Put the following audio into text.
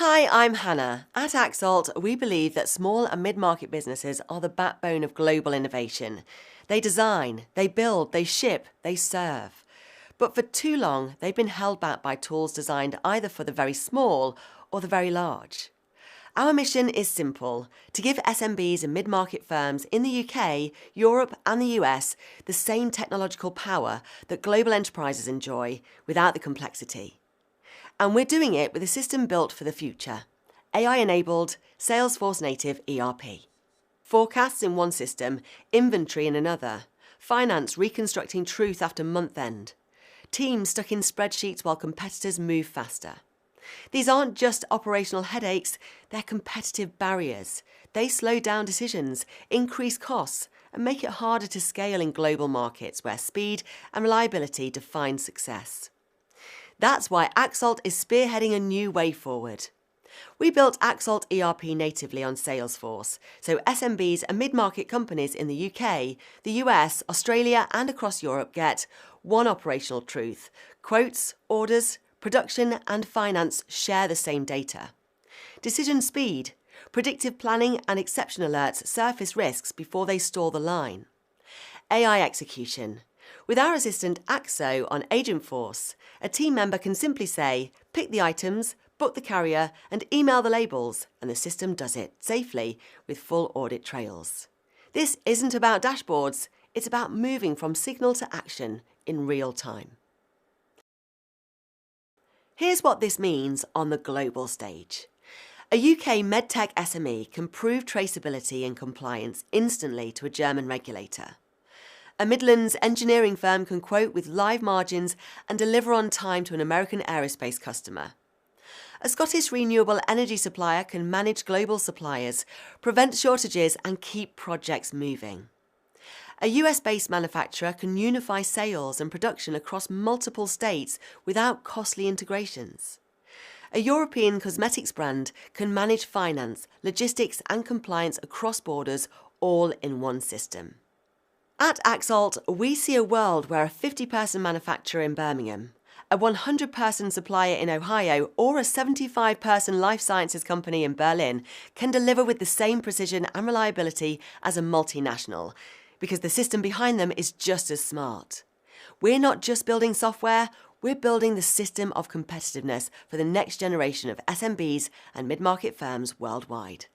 Hi, I'm Hannah. At Axolt, we believe that small and mid-market businesses are the backbone of global innovation. They design, they build, they ship, they serve. But for too long, they've been held back by tools designed either for the very small or the very large. Our mission is simple: to give SMBs and mid-market firms in the UK, Europe and the US the same technological power that global enterprises enjoy without the complexity. And we're doing it with a system built for the future: AI-enabled, Salesforce native ERP. Forecasts in one system, inventory in another, finance reconstructing truth after month end, teams stuck in spreadsheets while competitors move faster. These aren't just operational headaches, they're competitive barriers. They slow down decisions, increase costs, and make it harder to scale in global markets where speed and reliability define success. That's why Axolt is spearheading a new way forward. We built Axolt ERP natively on Salesforce, so SMBs and mid-market companies in the UK, the US, Australia and across Europe get one operational truth: quotes, orders, production and finance share the same data. Decision speed: predictive planning and exception alerts surface risks before they stall the line. AI execution: with our assistant Axo on Agentforce, a team member can simply say, pick the items, book the carrier, and email the labels, and the system does it safely with full audit trails. This isn't about dashboards, it's about moving from signal to action in real time. Here's what this means on the global stage. A UK medtech SME can prove traceability and compliance instantly to a German regulator. A Midlands engineering firm can quote with live margins and deliver on time to an American aerospace customer. A Scottish renewable energy supplier can manage global suppliers, prevent shortages and keep projects moving. A US-based manufacturer can unify sales and production across multiple states without costly integrations. A European cosmetics brand can manage finance, logistics and compliance across borders, all in one system. At Axolt, we see a world where a 50-person manufacturer in Birmingham, a 100-person supplier in Ohio, or a 75-person life sciences company in Berlin can deliver with the same precision and reliability as a multinational, because the system behind them is just as smart. We're not just building software, we're building the system of competitiveness for the next generation of SMBs and mid-market firms worldwide.